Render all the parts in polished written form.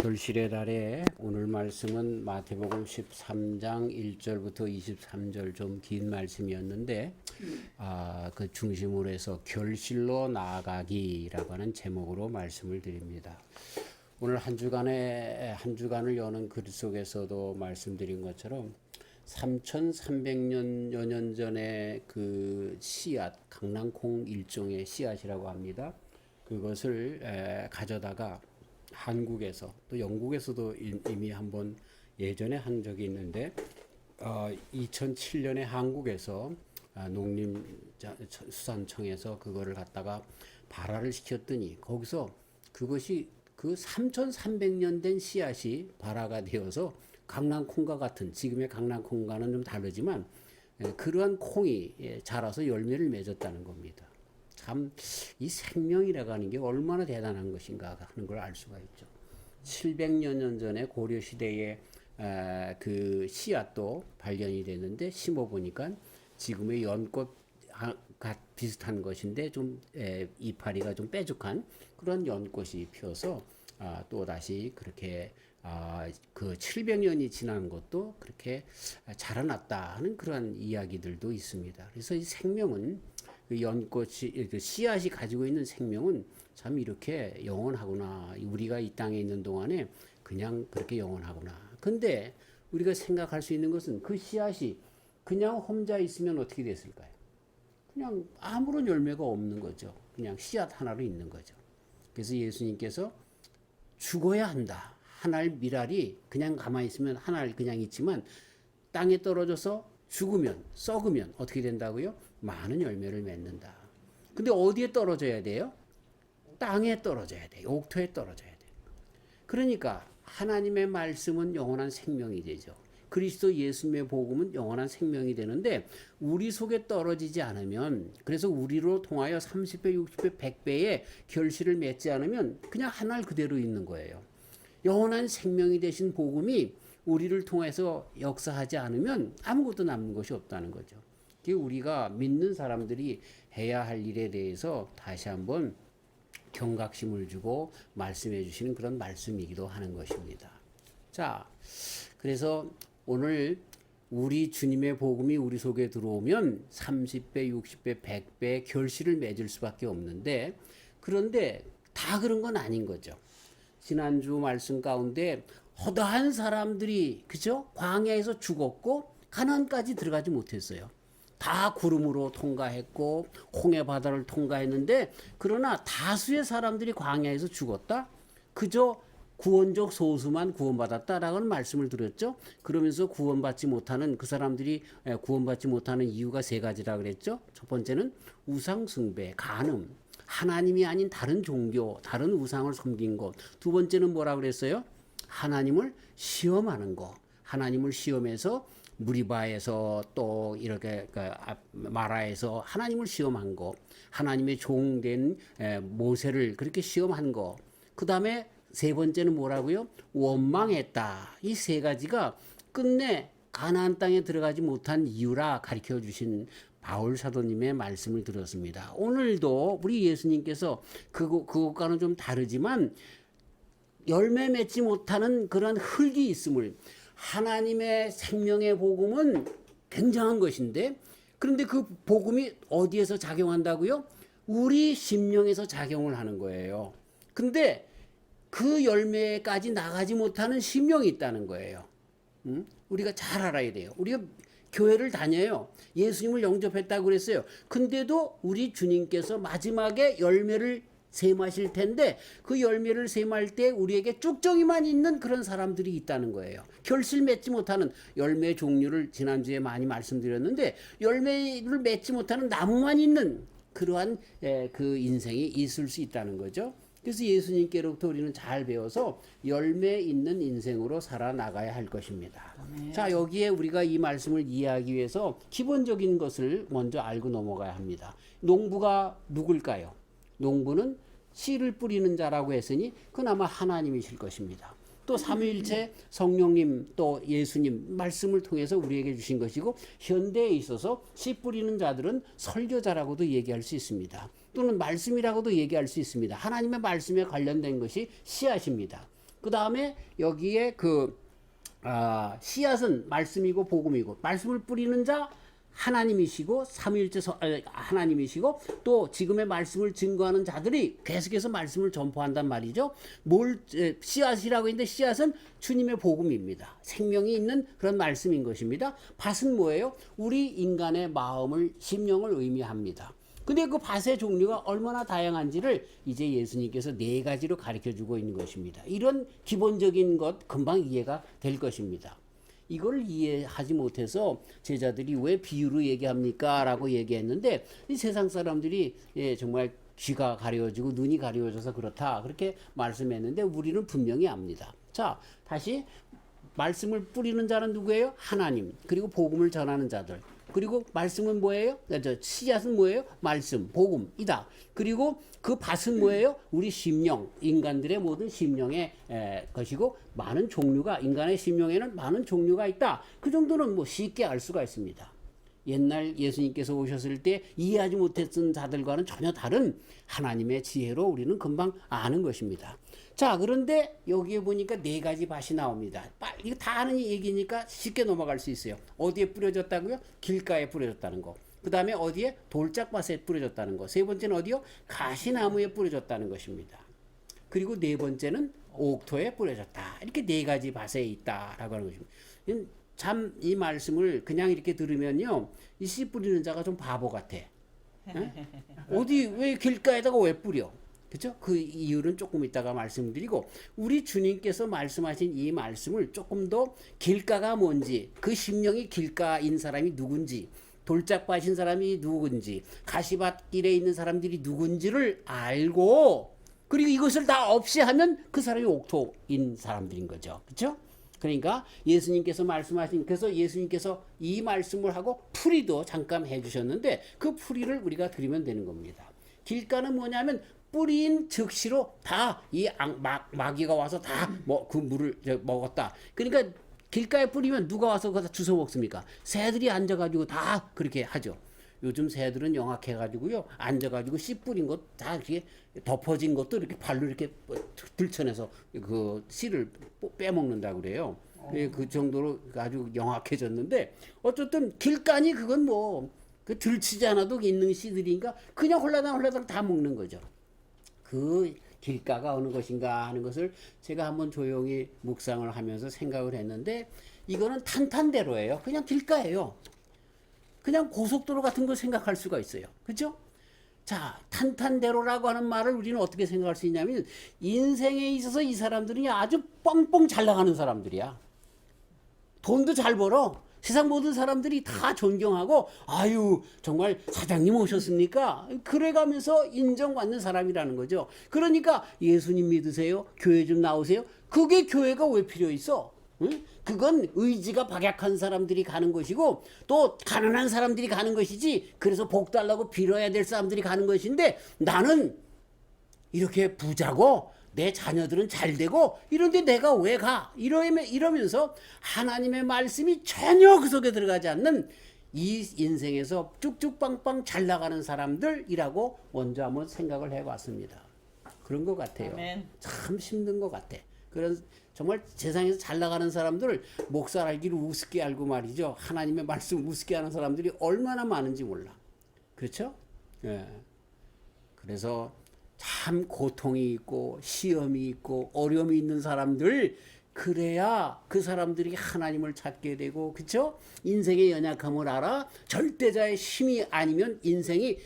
결실의 달에 오늘 말씀은 마태복음 13장 1절부터 23절 좀 긴 말씀이었는데 그 중심으로 해서 결실로 나아가기라고 하는 제목으로 말씀을 드립니다. 오늘 한 주간을 여는 글 속에서도 말씀드린 것처럼 3,300여 년 전에 그 씨앗, 강낭콩 일종의 씨앗이라고 합니다. 그것을 가져다가 한국에서 또 영국에서도 이미 한번 예전에 한 적이 있는데 2007년에 한국에서 농림수산청에서 그거를 갖다가 발화를 시켰더니 거기서 그것이 그 3,300년 된 씨앗이 발화가 되어서 강낭콩과 같은, 지금의 강낭콩과는 좀 다르지만 그러한 콩이 자라서 열매를 맺었다는 겁니다. 참 이 생명이라고 하는 게 얼마나 대단한 것인가 하는 걸 알 수가 있죠. 700여 년 전에 고려 시대에 그 씨앗도 발견이 됐는데 심어 보니까 지금의 연꽃 비슷한 것인데 좀 이파리가 좀 뾰족한 그런 연꽃이 피어서 또 다시 그렇게 그 700년이 지난 것도 그렇게 자라났다 하는 그런 이야기들도 있습니다. 그래서 이 생명은 그 연꽃이, 그 씨앗이 가지고 있는 생명은 참 이렇게 영원하구나. 우리가 이 땅에 있는 동안에 그냥 그렇게 영원하구나. 근데 우리가 생각할 수 있는 것은 그 씨앗이 그냥 혼자 있으면 어떻게 됐을까요? 그냥 아무런 열매가 없는 거죠. 그냥 씨앗 하나로 있는 거죠. 그래서 예수님께서 죽어야 한다. 한 알 밀알이 그냥 가만히 있으면 한 알 그냥 있지만 땅에 떨어져서 죽으면, 썩으면 어떻게 된다고요? 많은 열매를 맺는다. 근데 어디에 떨어져야 돼요? 땅에 떨어져야 돼요. 옥토에 떨어져야 돼요. 그러니까 하나님의 말씀은 영원한 생명이 되죠. 그리스도 예수님의 복음은 영원한 생명이 되는데 우리 속에 떨어지지 않으면, 그래서 우리로 통하여 30배, 60배, 100배의 결실을 맺지 않으면 그냥 한 알 그대로 있는 거예요. 영원한 생명이 되신 복음이 우리를 통해서 역사하지 않으면 아무것도 남는 것이 없다는 거죠. 우리가 믿는 사람들이 해야 할 일에 대해서 다시 한번 경각심을 주고 말씀해 주시는 그런 말씀이기도 하는 것입니다. 자, 그래서 오늘 우리 주님의 복음이 우리 속에 들어오면 30배, 60배, 100배 결실을 맺을 수밖에 없는데, 그런데 다 그런 건 아닌 거죠. 지난주 말씀 가운데 허다한 사람들이, 그죠? 광야에서 죽었고 가나안까지 들어가지 못했어요. 다 구름으로 통과했고 홍해 바다를 통과했는데, 그러나 다수의 사람들이 광야에서 죽었다. 그저 구원적 소수만 구원받았다라는 말씀을 드렸죠. 그러면서 구원받지 못하는 그 사람들이 구원받지 못하는 이유가 세 가지라 그랬죠. 첫 번째는 우상 숭배, 간음, 하나님이 아닌 다른 종교, 다른 우상을 섬긴 것. 두 번째는 뭐라 그랬어요? 하나님을 시험하는 거. 하나님을 시험해서 무리바에서 또 이렇게 마라에서 하나님을 시험한 거. 하나님의 종된 모세를 그렇게 시험한 거. 그 다음에 세 번째는 뭐라고요? 원망했다. 이 세 가지가 끝내 가나안 땅에 들어가지 못한 이유라 가르쳐 주신 바울 사도님의 말씀을 들었습니다. 오늘도 우리 예수님께서 그것과는 좀 다르지만 열매 맺지 못하는 그런 흙이 있음을, 하나님의 생명의 복음은 굉장한 것인데, 그런데 그 복음이 어디에서 작용한다고요? 우리 심령에서 작용을 하는 거예요. 근데 그 열매까지 나가지 못하는 심령이 있다는 거예요. 우리가 잘 알아야 돼요. 우리가 교회를 다녀요. 예수님을 영접했다고 그랬어요. 근데도 우리 주님께서 마지막에 열매를 세마실 텐데 그 열매를 세마할 때 우리에게 쭉정이만 있는 그런 사람들이 있다는 거예요. 결실 맺지 못하는, 열매 종류를 지난주에 많이 말씀드렸는데 열매를 맺지 못하는 나무만 있는 그러한 그 인생이 있을 수 있다는 거죠. 그래서 예수님께로부터 우리는 잘 배워서 열매 있는 인생으로 살아나가야 할 것입니다. 네. 자, 여기에 우리가 이 말씀을 이해하기 위해서 기본적인 것을 먼저 알고 넘어가야 합니다. 농부가 누굴까요? 농부는 씨를 뿌리는 자라고 했으니 그나마 하나님이실 것입니다. 또 삼위일체 성령님, 또 예수님 말씀을 통해서 우리에게 주신 것이고, 현대에 있어서 씨 뿌리는 자들은 설교자라고도 얘기할 수 있습니다. 또는 말씀이라고도 얘기할 수 있습니다. 하나님의 말씀에 관련된 것이 씨앗입니다. 그 다음에 여기에 씨앗은 말씀이고 복음이고, 말씀을 뿌리는 자 하나님이시고 삼위일체 하나님이시고, 또 지금의 말씀을 증거하는 자들이 계속해서 말씀을 전포한단 말이죠. 씨앗이라고 했는데 씨앗은 주님의 복음입니다. 생명이 있는 그런 말씀인 것입니다. 밭은 뭐예요? 우리 인간의 마음을, 심령을 의미합니다. 근데 그 밭의 종류가 얼마나 다양한지를 이제 예수님께서 4가지로 가르쳐 주고 있는 것입니다. 이런 기본적인 것 금방 이해가 될 것입니다. 이걸 이해하지 못해서 제자들이 왜 비유로 얘기합니까? 라고 얘기했는데, 이 세상 사람들이 정말 귀가 가려워지고 눈이 가려워져서 그렇다, 그렇게 말씀했는데 우리는 분명히 압니다. 자, 다시 말씀을 뿌리는 자는 누구예요? 하나님. 그리고 복음을 전하는 자들. 그리고 말씀은 뭐예요? 씨앗은 뭐예요? 말씀, 복음이다. 그리고 그 밭은 뭐예요? 우리 심령, 인간들의 모든 심령의 것이고, 많은 종류가, 인간의 심령에는 많은 종류가 있다. 그 정도는 뭐 쉽게 알 수가 있습니다. 옛날 예수님께서 오셨을 때 이해하지 못했던 자들과는 전혀 다른 하나님의 지혜로 우리는 금방 아는 것입니다. 자, 그런데 여기에 보니까 4가지 밭이 나옵니다. 이거 다 아는 얘기니까 쉽게 넘어갈 수 있어요. 어디에 뿌려졌다고요? 길가에 뿌려졌다는 거. 그 다음에 어디에? 돌짝밭에 뿌려졌다는 거. 3번째는 어디요? 가시나무에 뿌려졌다는 것입니다. 그리고 4번째는 옥토에 뿌려졌다. 이렇게 4가지 밭에 있다라고 하는 것입니다. 참 이 말씀을 그냥 이렇게 들으면요, 이 씨 뿌리는 자가 좀 바보 같아. 왜 길가에다가 왜 뿌려? 그죠? 그 이유는 조금 이따가 말씀드리고, 우리 주님께서 말씀하신 이 말씀을 조금 더 길가가 뭔지, 그 심령이 길가인 사람이 누군지, 돌짝밭인 사람이 누군지, 가시밭길에 있는 사람들이 누군지를 알고, 그리고 이것을 다 없이 하면 그 사람이 옥토인 사람들인 거죠. 그렇죠? 그러니까 예수님께서 말씀하신, 그래서 예수님께서 이 말씀을 하고 풀이도 잠깐 해주셨는데, 그 풀이를 우리가 드리면 되는 겁니다. 길가는 뭐냐면 뿌린 즉시로 다 이 마귀가 와서 다 그 물을 먹었다. 그러니까 길가에 뿌리면 누가 와서 그거 다 주워 먹습니까? 새들이 앉아가지고 다 그렇게 하죠. 요즘 새들은 영악해가지고요, 앉아가지고 씨 뿌린 것 다 이렇게 덮어진 것도 이렇게 발로 이렇게 들쳐내서 그 씨를 빼먹는다고 그래요. 그 정도로 아주 영악해졌는데, 어쨌든 길가니 그건 뭐 그 들치지 않아도 있는 씨들이니까 그냥 홀라당 다 먹는 거죠. 그 길가가 어느 것인가 하는 것을 제가 한번 조용히 묵상을 하면서 생각을 했는데, 이거는 탄탄대로예요. 그냥 길가예요. 그냥 고속도로 같은 걸 생각할 수가 있어요. 그렇죠? 자, 탄탄대로라고 하는 말을 우리는 어떻게 생각할 수 있냐면, 인생에 있어서 이 사람들이 아주 뻥뻥 잘 나가는 사람들이야. 돈도 잘 벌어. 세상 모든 사람들이 다 존경하고, 아유 정말 사장님 오셨습니까? 그래가면서 인정받는 사람이라는 거죠. 그러니까 예수님 믿으세요? 교회 좀 나오세요? 그게 교회가 왜 필요 있어? 응? 그건 의지가 박약한 사람들이 가는 것이고, 또 가난한 사람들이 가는 것이지, 그래서 복 달라고 빌어야 될 사람들이 가는 것인데, 나는 이렇게 부자고 내 자녀들은 잘 되고 이런데 내가 왜 가? 이러면서 하나님의 말씀이 전혀 그 속에 들어가지 않는 이 인생에서 쭉쭉빵빵 잘 나가는 사람들이라고 먼저 한번 생각을 해봤습니다. 그런 것 같아요. 아멘. 참 힘든 것 같아. 그런 정말 세상에서 잘 나가는 사람들을 목살 알기를 우습게 알고 말이죠. 하나님의 말씀 우습게 하는 사람들이 얼마나 많은지 몰라. 그렇죠? 예. 그래서 참 고통이 있고 시험이 있고 어려움이 있는 사람들, 그래야 그 사람들이 하나님을 찾게 되고, 그쵸? 인생의 연약함을 알아 절대자의 힘이 아니면 인생이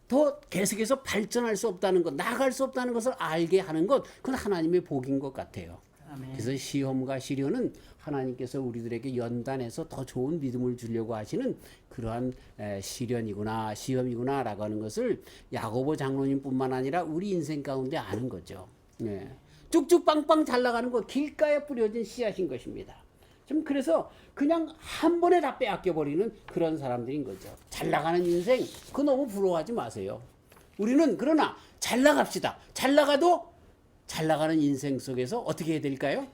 더 계속해서 발전할 수 없다는 것, 나아갈 수 없다는 것을 알게 하는 것, 그건 하나님의 복인 것 같아요. 아멘. 그래서 시험과 시련은 하나님께서 우리들에게 연단해서 더 좋은 믿음을 주려고 하시는 그러한 시련이구나, 시험이구나 라고 하는 것을 야고보 장로님뿐만 아니라 우리 인생 가운데 아는 거죠. 네. 쭉쭉 빵빵 잘 나가는 것, 길가에 뿌려진 씨앗인 것입니다. 좀 그래서 그냥 한 번에 다 빼앗겨버리는 그런 사람들인 거죠. 잘 나가는 인생, 그거 너무 부러워하지 마세요. 우리는 그러나 잘 나갑시다. 잘 나가도 잘 나가는 인생 속에서 어떻게 해야 될까요?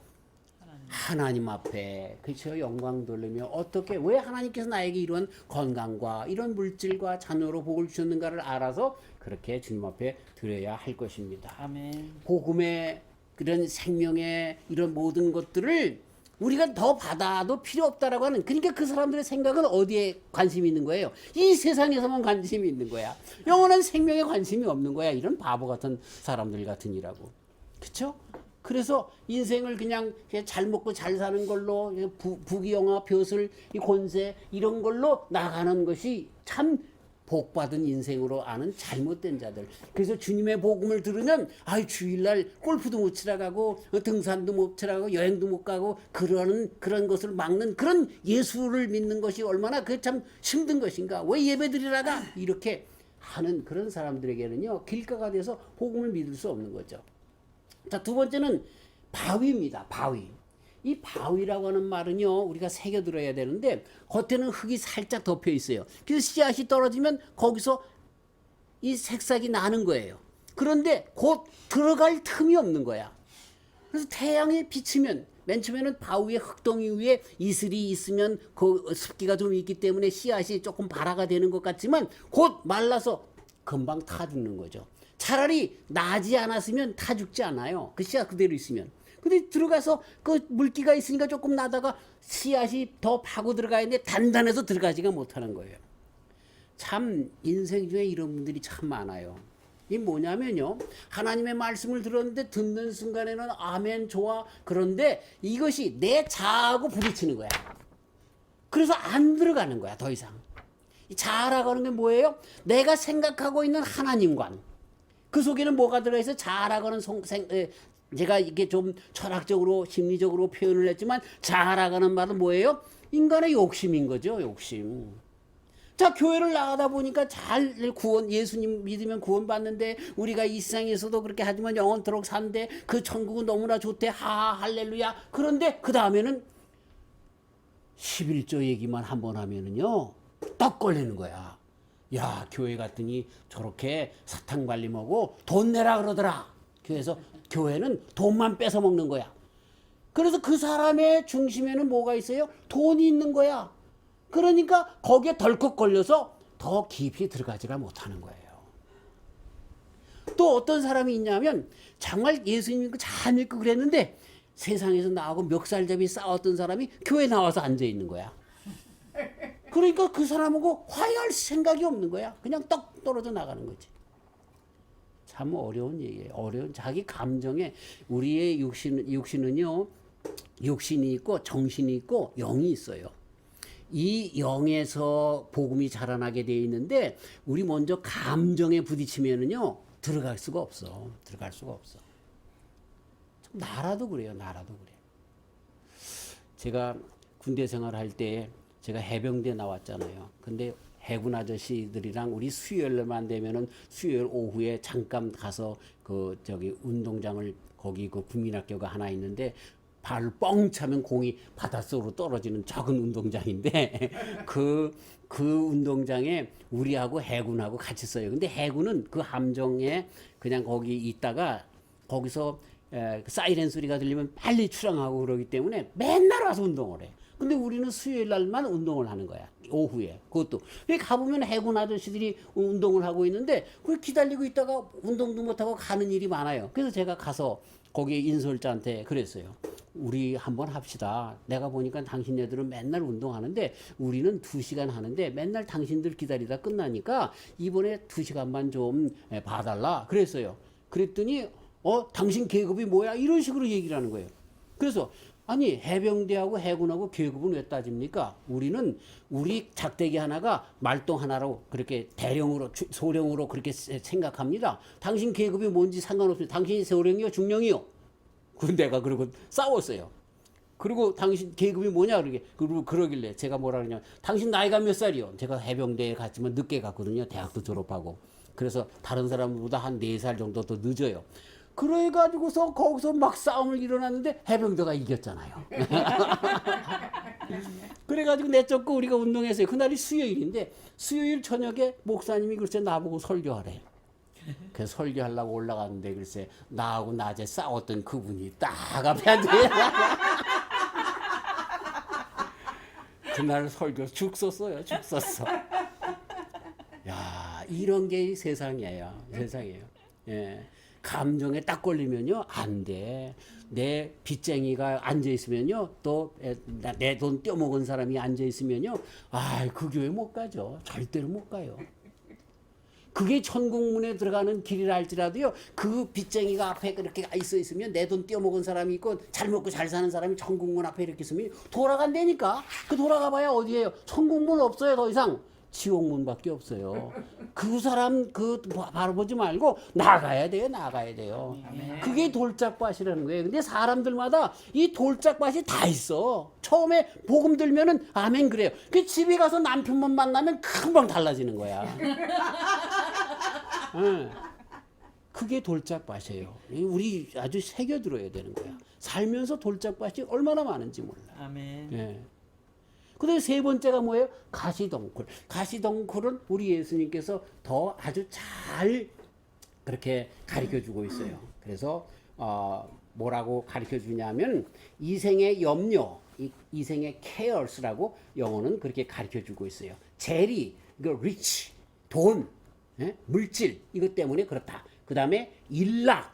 하나님 앞에, 그렇죠? 영광 돌리며, 어떻게, 왜 하나님께서 나에게 이런 건강과 이런 물질과 자녀로 복을 주셨는가를 알아서 그렇게 주님 앞에 드려야 할 것입니다. 아멘. 복음의 그런 생명의 이런 모든 것들을 우리가 더 받아도 필요 없다라고 하는, 그러니까 그 사람들의 생각은 어디에 관심이 있는 거예요? 이 세상에서만 관심이 있는 거야. 영원한 생명에 관심이 없는 거야. 이런 바보 같은 사람들 같으니라고. 그렇죠? 그래서 인생을 그냥 잘 먹고 잘 사는 걸로 부귀영화, 벼슬, 이 권세 이런 걸로 나가는 것이 참 복받은 인생으로 아는 잘못된 자들. 그래서 주님의 복음을 들으면 아이 주일날 골프도 못 치러 가고 등산도 못 치러 가고 여행도 못 가고 그런 것을 막는 그런 예수를 믿는 것이 얼마나 그 참 힘든 것인가. 왜 예배드리라가 이렇게 하는 그런 사람들에게는요 길가가 돼서 복음을 믿을 수 없는 거죠. 자, 두 번째는 바위입니다. 바위. 이 바위라고 하는 말은요 우리가 새겨 들어야 되는데 겉에는 흙이 살짝 덮여 있어요. 그래서 씨앗이 떨어지면 거기서 이 새싹이 나는 거예요. 그런데 곧 들어갈 틈이 없는 거야. 그래서 태양이 비치면 맨 처음에는 바위의 흙덩이 위에 이슬이 있으면 그 습기가 좀 있기 때문에 씨앗이 조금 발화가 되는 것 같지만 곧 말라서 금방 타 죽는 거죠. 차라리 나지 않았으면 타 죽지 않아요. 그 씨앗 그대로 있으면. 근데 들어가서 그 물기가 있으니까 조금 나다가 씨앗이 더 파고 들어가야 되는데 단단해서 들어가지가 못하는 거예요. 참 인생 중에 이런 분들이 참 많아요. 이 뭐냐면요. 하나님의 말씀을 들었는데 듣는 순간에는 아멘 좋아. 그런데 이것이 내 자아하고 부딪히는 거야. 그래서 안 들어가는 거야 더 이상. 이 자아라고 하는 게 뭐예요? 내가 생각하고 있는 하나님관. 그 속에는 뭐가 들어있어? 자아라고 하는 제가 이게 좀 철학적으로 심리적으로 표현을 했지만 자아라고 하는 말은 뭐예요? 인간의 욕심인 거죠. 욕심. 자, 교회를 나가다 보니까 잘 예수님 믿으면 구원받는데 우리가 이 세상에서도 그렇게 하지만 영원토록 산대. 그 천국은 너무나 좋대. 할렐루야. 그런데 그 다음에는 11조 얘기만 한번 하면은요 떡 걸리는 거야. 야, 교회 갔더니 저렇게 사탕 발림하고 돈 내라 그러더라. 그래서 교회는 돈만 뺏어 먹는 거야. 그래서 그 사람의 중심에는 뭐가 있어요? 돈이 있는 거야. 그러니까 거기에 덜컥 걸려서 더 깊이 들어가지가 못하는 거예요. 또 어떤 사람이 있냐면 정말 예수님 믿고 잘 믿고 그랬는데 세상에서 나하고 멱살잡이 싸웠던 사람이 교회 나와서 앉아 있는 거야. 그러니까 그 사람하고 화해할 생각이 없는 거야. 그냥 떡 떨어져 나가는 거지. 참 어려운 얘기예요. 어려운 자기 감정에 우리의 육신은요. 육신이 있고 정신이 있고 영이 있어요. 이 영에서 복음이 자라나게 돼 있는데 우리 먼저 감정에 부딪히면은요. 들어갈 수가 없어. 들어갈 수가 없어. 나라도 그래요. 나라도 그래. 제가 군대 생활할 때 제가 해병대 나왔잖아요. 근데 해군 아저씨들이랑 우리 수요일만 되면은 수요일 오후에 잠깐 가서 그 저기 운동장을 거기 그 국민학교가 하나 있는데 발을 뻥 차면 공이 바닷속으로 떨어지는 작은 운동장인데 그 운동장에 우리하고 해군하고 같이 써요. 근데 해군은 그 함정에 그냥 거기 있다가 거기서 사이렌 소리가 들리면 빨리 출항하고 그러기 때문에 맨날 와서 운동을 해. 근데 우리는 수요일 날만 운동을 하는 거야. 오후에. 그것도. 가보면 해군 아저씨들이 운동을 하고 있는데 그 기다리고 있다가 운동도 못하고 가는 일이 많아요. 그래서 제가 가서 거기 인솔자한테 그랬어요. 우리 한번 합시다. 내가 보니까 당신네들은 맨날 운동하는데 우리는 2시간 하는데 맨날 당신들 기다리다 끝나니까 이번에 2시간만 좀 봐달라. 그랬어요. 그랬더니 당신 계급이 뭐야? 이런 식으로 얘기를 하는 거예요. 그래서 아니 해병대하고 해군하고 계급은 왜 따집니까? 우리는 우리 작대기 하나가 말똥 하나로 그렇게 대령으로 소령으로 그렇게 생각합니다. 당신 계급이 뭔지 상관없습니다. 당신이 소령이요 중령이요. 그 내가 그러고 싸웠어요. 그리고 당신 계급이 뭐냐 그러고 그러길래 제가 뭐라 그러냐 당신 나이가 몇 살이요? 제가 해병대에 갔지만 늦게 갔거든요. 대학도 졸업하고. 그래서 다른 사람보다 한 4살 정도 더 늦어요. 그래가지고서 거기서 막 싸움을 일어났는데 해병대가 이겼잖아요. 그래가지고 내쫓고 우리가 운동했어요. 그날이 수요일인데 수요일 저녁에 목사님이 글쎄 나보고 설교하래. 그래서 설교하려고 올라갔는데 글쎄 나하고 낮에 싸웠던 그분이 딱 앞에 앉아요. 그날 설교 죽 썼어요. 죽 썼어. 야, 이런 게 세상이에요. 세상이에요. 예. 감정에 딱 걸리면요 안 돼. 내 빚쟁이가 앉아 있으면요 또 내 돈 떼먹은 사람이 앉아 있으면요 그 교회 못 가죠. 절대로 못 가요. 그게 천국문에 들어가는 길이라 할지라도요 그 빚쟁이가 앞에 그렇게 있어 있으면 내 돈 떼어먹은 사람이 있고 잘 먹고 잘 사는 사람이 천국문 앞에 이렇게 있으면 돌아간다니까. 그 돌아가 봐야 어디예요? 천국문 없어요. 더 이상 지옥문밖에 없어요. 그 사람 바로 보지 말고 나가야 돼요. 나가야 돼요. 그게 돌짝밭이라는 거예요. 근데 사람들마다 이 돌짝밭이 다 있어. 처음에 복음 들면은 아멘 그래요. 그 집에 가서 남편만 만나면 금방 달라지는 거야. 네. 그게 돌짝밭이에요. 우리 아주 새겨들어야 되는 거야. 살면서 돌짝밭이 얼마나 많은지 몰라. 아멘. 네. 그다음에 세 번째가 뭐예요? 가시덩굴. 가시덩굴은 우리 예수님께서 더 아주 잘 그렇게 가르쳐주고 있어요. 그래서 뭐라고 가르쳐주냐면 이생의 염려, 이생의 cares라고 영어는 그렇게 가르쳐주고 있어요. 재리, 이거 rich, 돈, 물질 이것 때문에 그렇다. 그 다음에 일락,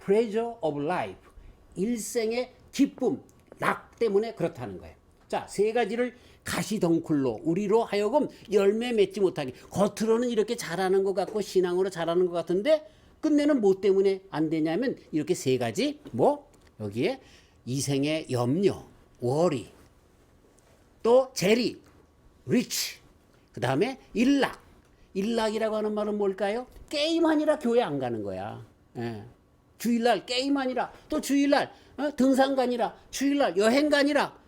pleasure of life, 일생의 기쁨, 락 때문에 그렇다는 거예요. 자, 세 가지를 가시덩굴로 우리로 하여금 열매 맺지 못하게 겉으로는 이렇게 잘하는 것 같고 신앙으로 잘하는 것 같은데 끝내는 뭐 때문에 안 되냐면 이렇게 세 가지 여기에 이생의 염려, worry, 또 재리, rich, 그 다음에 일락. 일락이라고 하는 말은 뭘까요? 게임하니라 교회 안 가는 거야. 예. 주일날 게임하니라 또 주일날 등산 가니라 주일날 여행 가니라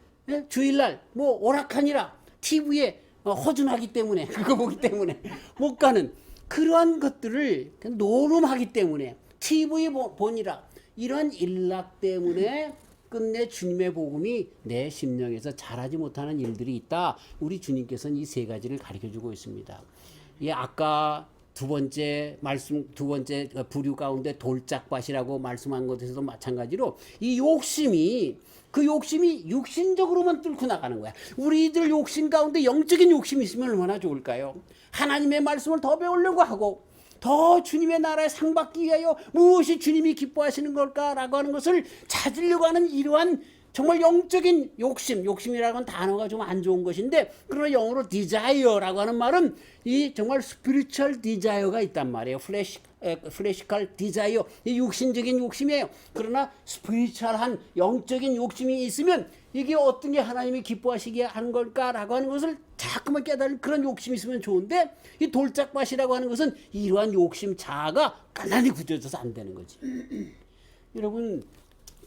주일날 오락하니라 TV에 허준하기 때문에 그거 보기 때문에 못 가는 그러한 것들을 노름하기 때문에 TV 보니라 이런 일락 때문에 끝내 주님의 복음이 내 심령에서 자라지 못하는 일들이 있다. 우리 주님께서는 이 세 가지를 가르쳐주고 있습니다. 아까 두 번째 부류 가운데 돌짝밭이라고 말씀한 것에서도 마찬가지로 이 욕심이 육신적으로만 뚫고 나가는 거야. 우리들 욕심 가운데 영적인 욕심이 있으면 얼마나 좋을까요? 하나님의 말씀을 더 배우려고 하고 더 주님의 나라에 상 받기 위하여 무엇이 주님이 기뻐하시는 걸까라고 하는 것을 찾으려고 하는 이러한 정말 영적인 욕심이라고 하는 단어가 좀 안 좋은 것인데 그러나 영어로 desire라고 하는 말은 이 정말 spiritual desire가 있단 말이에요. fleshcal desire, 이 육신적인 욕심이에요. 그러나 spiritual한 영적인 욕심이 있으면 이게 어떤 게 하나님이 기뻐하시게 하는 걸까라고 하는 것을 자꾸만 깨달은 그런 욕심이 있으면 좋은데 이 돌짝밭이라고 하는 것은 이러한 욕심 자아가 간단히 굳어져서 안 되는 거지. 여러분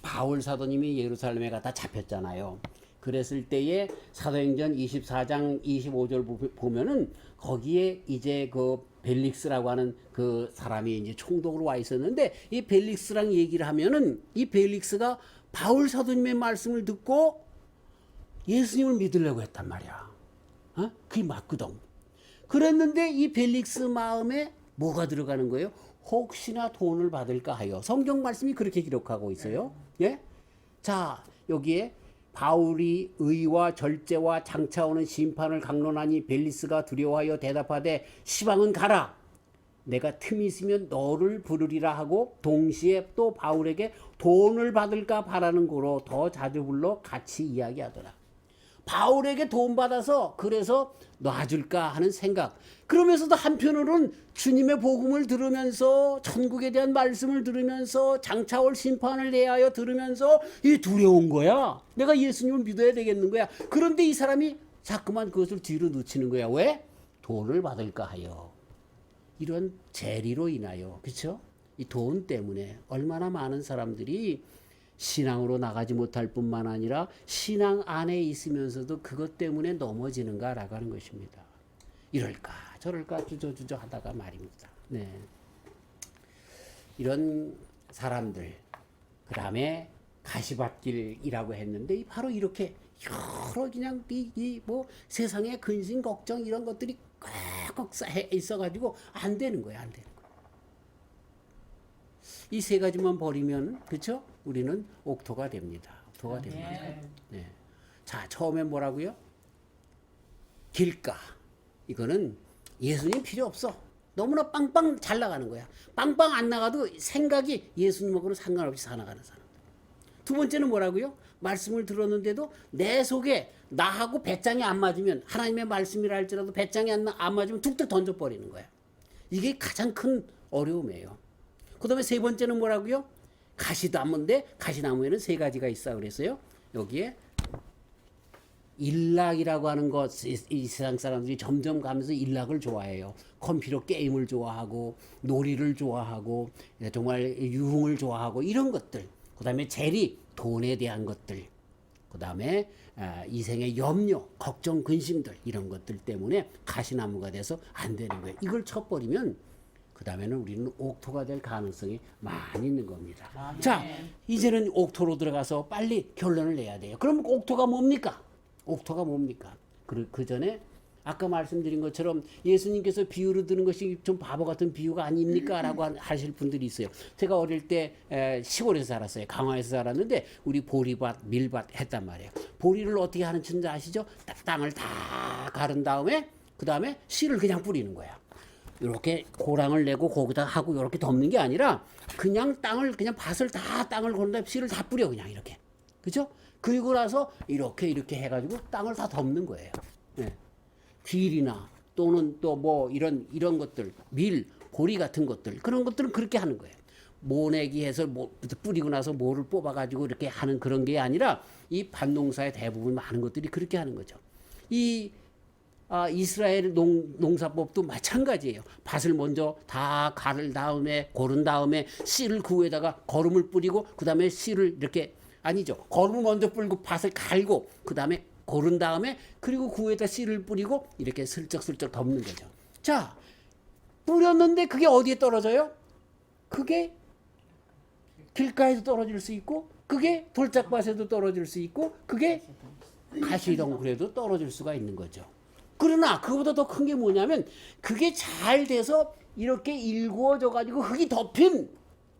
바울 사도님이 예루살렘에 가다 잡혔잖아요. 그랬을 때에 사도행전 24장 25절 보면은 거기에 이제 그 벨릭스라고 하는 그 사람이 이제 총독으로 와 있었는데 이 벨릭스랑 얘기를 하면은 이 벨릭스가 바울 사도님의 말씀을 듣고 예수님을 믿으려고 했단 말이야. 그게 맞거든. 그랬는데 이 벨릭스 마음에 뭐가 들어가는 거예요? 혹시나 돈을 받을까 하여. 성경 말씀이 그렇게 기록하고 있어요. 예? 자, 여기에 바울이 의와 절제와 장차 오는 심판을 강론하니 벨리스가 두려워하여 대답하되 시방은 가라. 내가 틈이 있으면 너를 부르리라 하고 동시에 또 바울에게 돈을 받을까 바라는 거로 더 자주 불러 같이 이야기하더라. 바울에게 돈 받아서 그래서 놔줄까 하는 생각. 그러면서도 한편으로는 주님의 복음을 들으면서 천국에 대한 말씀을 들으면서 장차 올 심판을 대하여 들으면서 이 두려운 거야. 내가 예수님을 믿어야 되겠는 거야. 그런데 이 사람이 자꾸만 그것을 뒤로 놓치는 거야. 왜? 돈을 받을까 하여. 이런 재리로 인하여. 그렇죠? 이 돈 때문에 얼마나 많은 사람들이 신앙으로 나가지 못할 뿐만 아니라 신앙 안에 있으면서도 그것 때문에 넘어지는가라고 하는 것입니다. 이럴까 저럴까 주저주저 하다가 말입니다. 네. 이런 사람들 그 다음에 가시밭길이라고 했는데 바로 이렇게 여러 그냥 뭐 세상의 근심 걱정 이런 것들이 꽉꽉 쌓여 있어가지고 안 되는 거예요. 안 되는 거예요. 이 세 가지만 버리면 그렇죠? 우리는 옥토가 됩니다. 옥토가 됩니다. 네. 자, 처음에 뭐라고요? 길가. 이거는 예수님 필요 없어. 너무나 빵빵 잘 나가는 거야. 빵빵 안 나가도 생각이 예수님하고는 상관없이 살아가는 사람. 두 번째는 뭐라고요? 말씀을 들었는데도 내 속에 나하고 배짱이 안 맞으면, 하나님의 말씀이라 할지라도 배짱이 안 맞으면 툭툭 던져버리는 거야. 이게 가장 큰 어려움이에요. 그 다음에 세 번째는 뭐라고요? 가시나무인데 가시나무에는 세 가지가 있어 그랬어요. 여기에 일락이라고 하는 것, 이 세상 사람들이 점점 가면서 일락을 좋아해요. 컴퓨터 게임을 좋아하고 놀이를 좋아하고 정말 유흥을 좋아하고 이런 것들. 그 다음에 재리, 돈에 대한 것들. 그 다음에 이생의 염려, 걱정, 근심들 이런 것들 때문에 가시나무가 돼서 안 되는 거예요. 이걸 쳐버리면 그 다음에는 우리는 옥토가 될 가능성이 많이 있는 겁니다. 자, 이제는 옥토로 들어가서 빨리 결론을 내야 돼요. 그럼 옥토가 뭡니까? 옥토가 뭡니까? 그 전에 아까 말씀드린 것처럼 예수님께서 비유를 드는 것이 좀 바보 같은 비유가 아닙니까? 라고 하실 분들이 있어요. 제가 어릴 때 시골에서 살았어요. 강화에서 살았는데 우리 보리밭, 밀밭 했단 말이에요. 보리를 어떻게 하는 줄 아시죠? 땅을 다 가른 다음에 그 다음에 씨를 그냥 뿌리는 거야. 이렇게 고랑을 내고 거기다 하고 이렇게 덮는 게 아니라 그냥 그냥 밭을 다 땅을 고른 다음에 씨를 다 뿌려 그냥 이렇게. 그죠? 그리고 나서 이렇게 해가지고 땅을 다 덮는 거예요. 네. 딜이나 또는 또 뭐 이런 것들, 밀, 보리 같은 것들, 그런 것들은 그렇게 하는 거예요. 모내기 해서 뿌리고 나서 모를 뽑아가지고 이렇게 하는 그런 게 아니라 이 밭농사의 대부분 많은 것들이 그렇게 하는 거죠. 이스라엘 농사법도 마찬가지예요. 밭을 먼저 다 가른 다음에 고른 다음에 씨를 그 위에다가 거름을 뿌리고 그 다음에 씨를 이렇게 아니죠. 거름을 먼저 뿌리고 밭을 갈고 그 다음에 고른 다음에 그리고 그 위에다 씨를 뿌리고 이렇게 슬쩍슬쩍 덮는 거죠. 자, 뿌렸는데 그게 어디에 떨어져요? 그게 길가에도 떨어질 수 있고 그게 돌짝밭에도 떨어질 수 있고 그게 가시덩굴에도 떨어질 수가 있는 거죠. 그러나 그보다 더 큰 게 뭐냐면 그게 잘 돼서 이렇게 일구어져 가지고 흙이 덮인,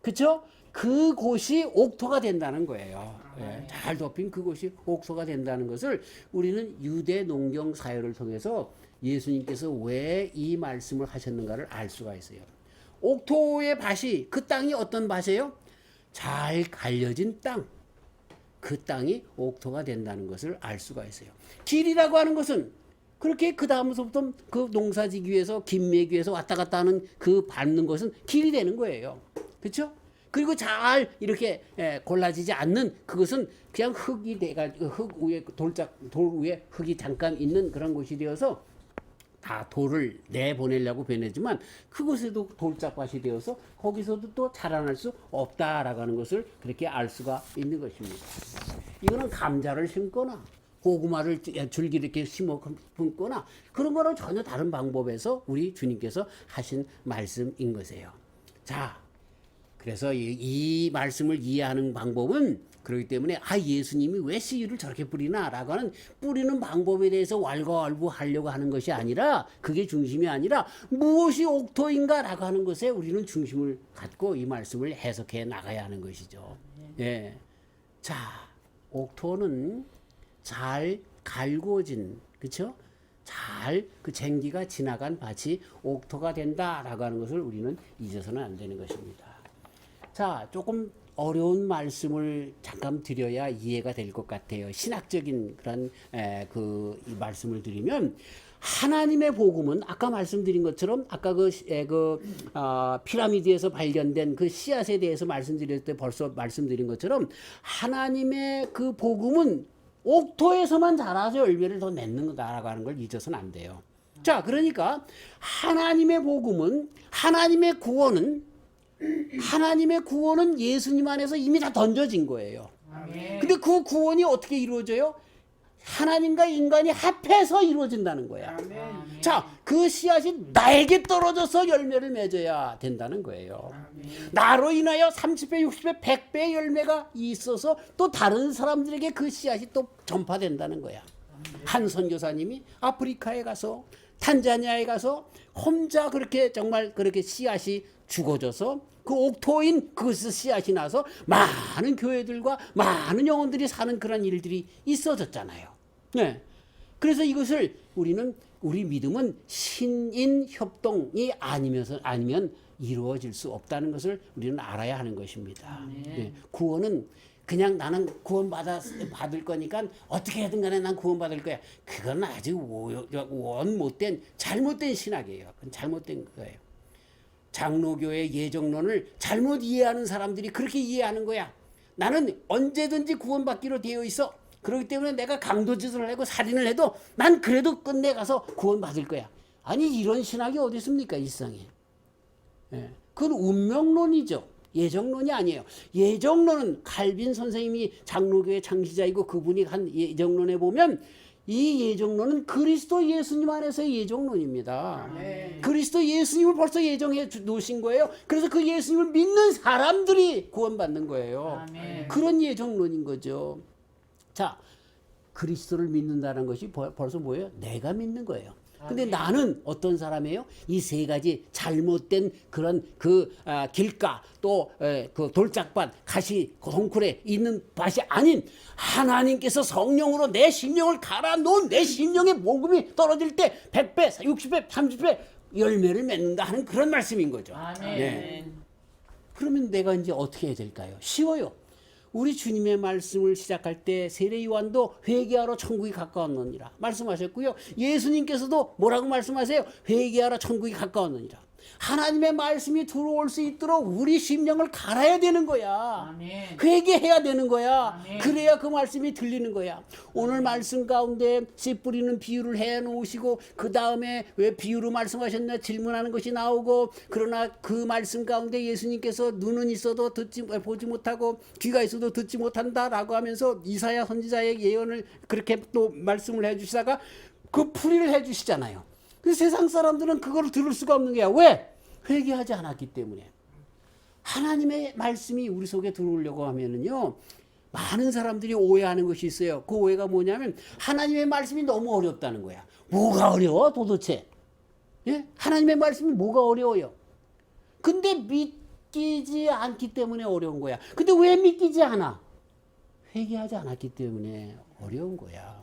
그쵸? 그곳이 옥토가 된다는 거예요. 예, 잘 덮인 그곳이 옥토가 된다는 것을 우리는 유대 농경 사회를 통해서 예수님께서 왜 이 말씀을 하셨는가를 알 수가 있어요. 옥토의 밭이, 그 땅이 어떤 밭이에요? 잘 갈려진 땅. 그 땅이 옥토가 된다는 것을 알 수가 있어요. 길이라고 하는 것은 그렇게 그 다음부터 그 농사지기 위해서 김매기 위해서 왔다 갔다 하는 그 밟는 것은 길이 되는 거예요. 그렇죠? 그리고 잘 이렇게 골라지지 않는 그것은 그냥 흙이 돼가지고 흙 위에 돌 위에 흙이 잠깐 있는 그런 곳이 되어서 다 돌을 내보내려고 보내지만 그곳에도 돌짝밭이 되어서 거기서도 또 자라날 수 없다라고 하는 것을 그렇게 알 수가 있는 것입니다. 이거는 감자를 심거나 고구마를 줄기 이렇게 심거나 그런 거랑 전혀 다른 방법에서 우리 주님께서 하신 말씀인 것이에요. 자, 그래서 이 말씀을 이해하는 방법은 그렇기 때문에 예수님이 왜 씨를 저렇게 뿌리나라고 하는 뿌리는 방법에 대해서 왈가왈부하려고 하는 것이 아니라 그게 중심이 아니라 무엇이 옥토인가라고 하는 것에 우리는 중심을 갖고 이 말씀을 해석해 나가야 하는 것이죠. 예. 자, 옥토는 잘 갈구어진, 그렇죠? 잘 그 쟁기가 지나간 밭이 옥토가 된다라고 하는 것을 우리는 잊어서는 안 되는 것입니다. 자, 조금 어려운 말씀을 잠깐 드려야 이해가 될 것 같아요. 신학적인 그런 이 말씀을 드리면 하나님의 복음은 아까 말씀드린 것처럼 아까 피라미드에서 발견된 그 씨앗에 대해서 말씀드릴 때 벌써 말씀드린 것처럼 하나님의 그 복음은 옥토에서만 자라서 열매를 더 맺는 거다라고 하는 걸 잊어서는 안 돼요. 자, 그러니까 하나님의 복음은 하나님의 구원은 예수님 안에서 이미 다 던져진 거예요. 근데 그 구원이 어떻게 이루어져요? 하나님과 인간이 합해서 이루어진다는 거야. 자, 그 씨앗이 나에게 떨어져서 열매를 맺어야 된다는 거예요. 나로 인하여 30배, 60배, 100배의 열매가 있어서 또 다른 사람들에게 그 씨앗이 또 전파된다는 거야. 한 선교사님이 아프리카에 가서 탄자니아에 가서 혼자 그렇게 정말 그렇게 씨앗이 죽어져서 그 옥토인 그것에서 씨앗이 나서 많은 교회들과 많은 영혼들이 사는 그런 일들이 있어졌잖아요. 네. 그래서 이것을 우리는 우리 믿음은 신인 협동이 아니면 이루어질 수 없다는 것을 우리는 알아야 하는 것입니다. 예, 구원은 그냥 나는 받을 거니까 어떻게 하든 간에 난 구원받을 거야. 그건 아주 못된 잘못된 신학이에요. 그건 잘못된 거예요. 장로교의 예정론을 잘못 이해하는 사람들이 그렇게 이해하는 거야. 나는 언제든지 구원받기로 되어 있어. 그렇기 때문에 내가 강도짓을 하고 살인을 해도 난 그래도 끝내 가서 구원받을 거야. 아니 이런 신학이 어디 있습니까 이 세상에. 예, 그건 운명론이죠. 예정론이 아니에요. 예정론은 칼빈 선생님이 장로교의 창시자이고 그분이 한 예정론에 보면 이 예정론은 그리스도 예수님 안에서의 예정론입니다. 아멘. 그리스도 예수님을 벌써 예정해 놓으신 거예요. 그래서 그 예수님을 믿는 사람들이 구원받는 거예요. 아멘. 그런 예정론인 거죠. 자, 그리스도를 믿는다는 것이 벌써 뭐예요? 내가 믿는 거예요. 근데 나는 어떤 사람이에요? 이 세 가지 잘못된 그런 길가 또 그 돌짝밭 가시 동굴에 있는 밭이 아닌 하나님께서 성령으로 내 심령을 갈아 놓은 내 심령의 복음이 떨어질 때 100배, 60배, 30배 열매를 맺는다 하는 그런 말씀인 거죠. 아멘. 네. 그러면 내가 이제 어떻게 해야 될까요? 쉬워요. 우리 주님의 말씀을 시작할 때 세례 요한도 회개하러 천국이 가까웠느니라 말씀하셨고요. 예수님께서도 뭐라고 말씀하세요? 회개하러 천국이 가까웠느니라. 하나님의 말씀이 들어올 수 있도록 우리 심령을 갈아야 되는 거야. 아멘. 회개해야 되는 거야. 아멘. 그래야 그 말씀이 들리는 거야. 오늘 말씀 가운데 씨 뿌리는 비유를 해놓으시고 그 다음에 왜 비유로 말씀하셨나 질문하는 것이 나오고 그러나 그 말씀 가운데 예수님께서 눈은 있어도 보지 못하고 귀가 있어도 듣지 못한다라고 하면서 이사야 선지자의 예언을 그렇게 또 말씀을 해주시다가 그 풀이를 해주시잖아요. 세상 사람들은 그걸 들을 수가 없는 거야. 왜? 회개하지 않았기 때문에. 하나님의 말씀이 우리 속에 들어오려고 하면은요, 많은 사람들이 오해하는 것이 있어요. 그 오해가 뭐냐면 하나님의 말씀이 너무 어렵다는 거야. 뭐가 어려워 도대체? 예? 하나님의 말씀이 뭐가 어려워요? 근데 믿기지 않기 때문에 어려운 거야. 근데 왜 믿기지 않아? 회개하지 않았기 때문에 어려운 거야.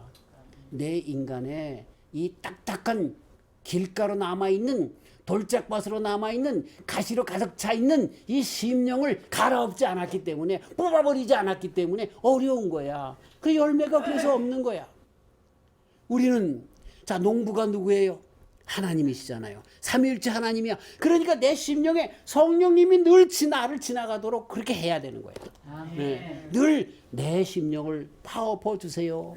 내 인간의 이 딱딱한 길가로 남아있는 돌짝밭으로 남아있는 가시로 가득 차있는 이 심령을 갈아엎지 않았기 때문에 뽑아버리지 않았기 때문에 어려운 거야. 그 열매가 그래서 없는 거야. 우리는 자 농부가 누구예요? 하나님이시잖아요. 삼위일체 하나님이야. 그러니까 내 심령에 성령님이 늘 나를 지나가도록 그렇게 해야 되는 거예요. 네. 늘 내 심령을 파업해 주세요.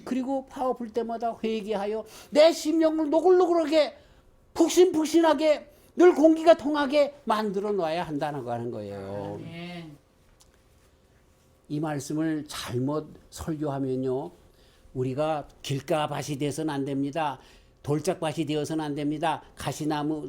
그리고 파업할 때마다 회개하여 내 심령을 노글노글하게 푹신푹신하게 늘 공기가 통하게 만들어 놔야 한다는 거 하는 거예요. 이 말씀을 잘못 설교하면요, 우리가 길가밭이 돼서는 안 됩니다. 돌짝밭이 되어서는 안 됩니다. 가시나무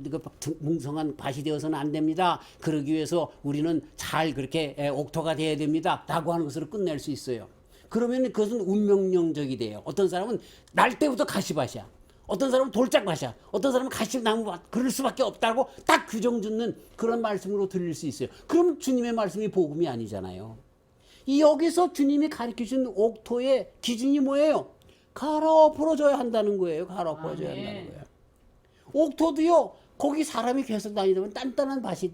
뭉성한 밭이 되어서는 안 됩니다. 그러기 위해서 우리는 잘 그렇게 옥토가 돼야 됩니다. 라고 하는 것으로 끝낼 수 있어요. 그러면 그것은 운명론적이 돼요. 어떤 사람은 날 때부터 가시밭이야. 어떤 사람은 돌짝밭이야. 어떤 사람은 가시나무밭. 그럴 수밖에 없다고 딱 규정 짓는 그런 말씀으로 들릴 수 있어요. 그럼 주님의 말씀이 복음이 아니잖아요. 여기서 주님이 가르쳐준 옥토의 기준이 뭐예요? 갈아엎어줘야 한다는 거예요. 갈아엎어줘야 한다는 거예요. 옥토도요, 거기 사람이 계속 다니다 보면 단단한 밭이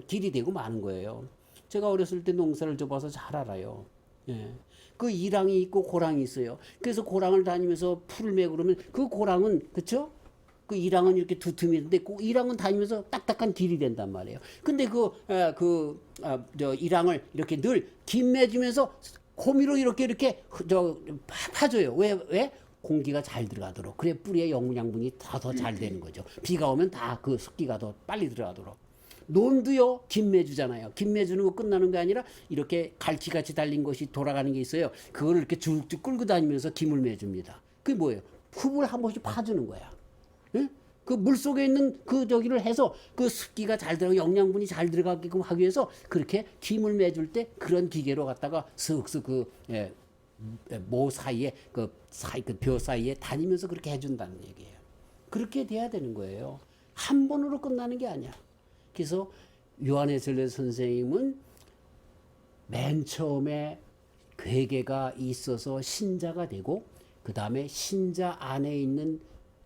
길이 되고 마는 거예요. 제가 어렸을 때 농사를 져봐서 잘 알아요. 예. 그 이랑이 있고 고랑이 있어요. 그래서 고랑을 다니면서 풀을 메고 그러면 그 고랑은, 그쵸? 그 이랑은 이렇게 두툼이 있는데 그 이랑은 다니면서 딱딱한 길이 된단 말이에요. 근데 이랑을 이렇게 늘 김매주면서 호미로 이렇게 파줘요. 왜? 공기가 잘 들어가도록. 그래 뿌리의 영양분이 더 잘 되는 거죠. 비가 오면 다 그 습기가 더 빨리 들어가도록. 논도요, 김매주잖아요. 김매주는 거 끝나는 게 아니라 이렇게 갈치같이 달린 것이 돌아가는 게 있어요. 그걸 이렇게 쭉쭉 끌고 다니면서 김을 매줍니다. 그게 뭐예요? 흙을 한 번씩 파주는 거야. 응? 그 물속에 있는 저기를 해서 그 습기가 잘 들어가고 영양분이 잘 들어가게끔 하기 위해서 그렇게 김을 매줄 때 그런 기계로 갖다가 슥슥 모 사이에 벼 사이에 다니면서 그렇게 해준다는 얘기예요. 그렇게 돼야 되는 거예요. 한 번으로 끝나는 게 아니야. 그래서 요한에슬레 선생님은 맨 처음에 회개가 있어서 신자가 되고 그 다음에 신자 안에 있는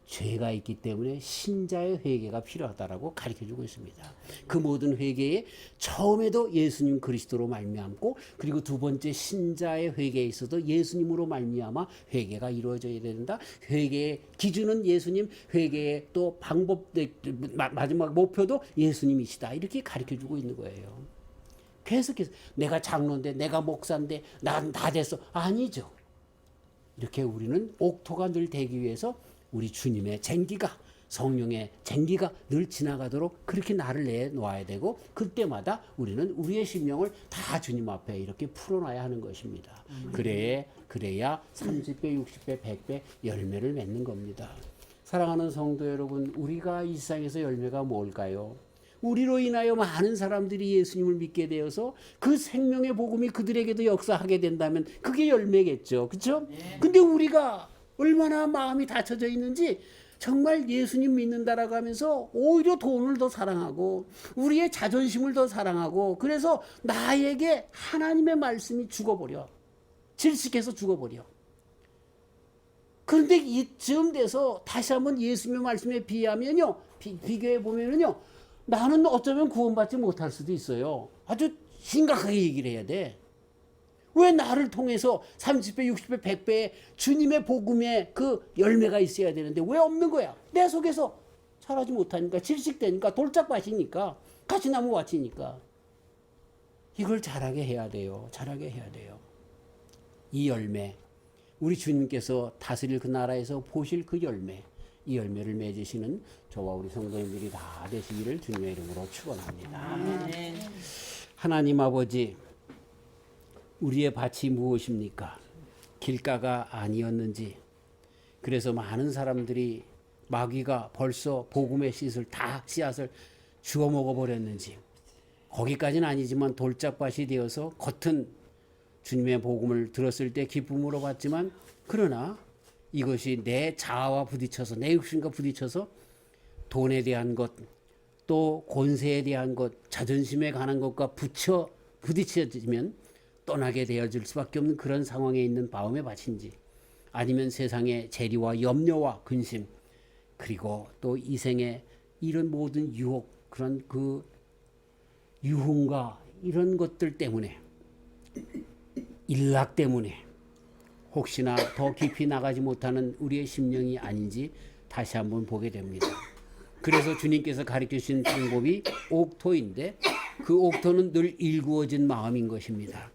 죄가 있기 때문에 신자의 회개가 필요하다라고 가르쳐주고 있습니다. 그 모든 회개에 처음에도 예수님 그리스도로 말미암고, 그리고 두 번째 신자의 회개에 있어도 예수님으로 말미암아 회개가 이루어져야 된다. 회개의 기준은 예수님, 회개의 또 방법, 마지막 목표도 예수님이시다. 이렇게 가르쳐주고 있는 거예요. 계속해서 내가 장로인데, 내가 목사인데, 난 다 됐어. 아니죠. 이렇게 우리는 옥토가 늘 되기 위해서 우리 주님의 쟁기가, 성령의 쟁기가 늘 지나가도록 그렇게 나를 내놓아야 되고, 그때마다 우리는 우리의 심령을 다 주님 앞에 이렇게 풀어놔야 하는 것입니다. 그래야 30배, 60배, 100배 열매를 맺는 겁니다. 사랑하는 성도 여러분, 우리가 이 세상에서 열매가 뭘까요? 우리로 인하여 많은 사람들이 예수님을 믿게 되어서 그 생명의 복음이 그들에게도 역사하게 된다면 그게 열매겠죠. 그렇죠? 근데 우리가 얼마나 마음이 닫혀져 있는지, 정말 예수님 믿는다라고 하면서 오히려 돈을 더 사랑하고 우리의 자존심을 더 사랑하고, 그래서 나에게 하나님의 말씀이 죽어버려. 질식해서 죽어버려. 그런데 이쯤 돼서 다시 한번 예수님의 말씀에 비하면요, 비교해 보면은요, 나는 어쩌면 구원받지 못할 수도 있어요. 아주 심각하게 얘기를 해야 돼. 왜 나를 통해서 30배, 60배, 100배의 주님의 복음의 그 열매가 있어야 되는데 왜 없는 거야? 내 속에서 자라지 못하니까, 질식되니까, 돌짝밭이니까, 가시나무 밭이니까. 이걸 자라게 해야 돼요. 자라게 해야 돼요. 이 열매, 우리 주님께서 다스릴 그 나라에서 보실 그 열매, 이 열매를 맺으시는 저와 우리 성도님들이 다 되시기를 주님의 이름으로 축원합니다. 아멘. 하나님 아버지, 우리의 밭이 무엇입니까? 길가가 아니었는지, 그래서 많은 사람들이 마귀가 벌써 복음의 씨앗을 주워 먹어버렸는지, 거기까지는 아니지만 돌짝밭이 되어서 겉은 주님의 복음을 들었을 때 기쁨으로 받지만, 그러나 이것이 내 자아와 부딪혀서, 내 육신과 부딪혀서 돈에 대한 것, 또 권세에 대한 것, 자존심에 관한 것과 부딪혀지면 떠나게 되어질 수밖에 없는 그런 상황에 있는 마음의 밭인지, 아니면 세상의 재리와 염려와 근심, 그리고 또 이생의 이런 모든 유혹, 그런 그 유흥과 이런 것들 때문에, 일락 때문에 혹시나 더 깊이 나가지 못하는 우리의 심령이 아닌지 다시 한번 보게 됩니다. 그래서 주님께서 가르쳐 주신 방법이 옥토인데, 그 옥토는 늘 일구어진 마음인 것입니다.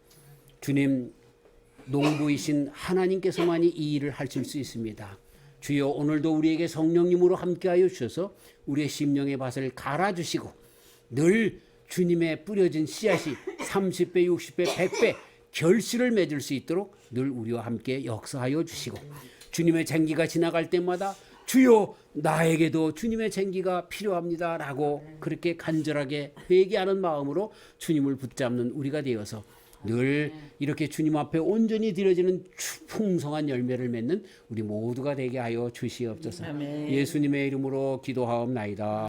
주님, 농부이신 하나님께서만이 이 일을 하실 수 있습니다. 주여, 오늘도 우리에게 성령님으로 함께하여 주셔서 우리의 심령의 밭을 갈아주시고, 늘 주님의 뿌려진 씨앗이 30배, 60배, 100배 결실을 맺을 수 있도록 늘 우리와 함께 역사하여 주시고, 주님의 쟁기가 지나갈 때마다 주여, 나에게도 주님의 쟁기가 필요합니다 라고 그렇게 간절하게 회개하는 마음으로 주님을 붙잡는 우리가 되어서 늘 이렇게 주님 앞에 온전히 드려지는 풍성한 열매를 맺는 우리 모두가 되게 하여 주시옵소서. 예수님의 이름으로 기도하옵나이다.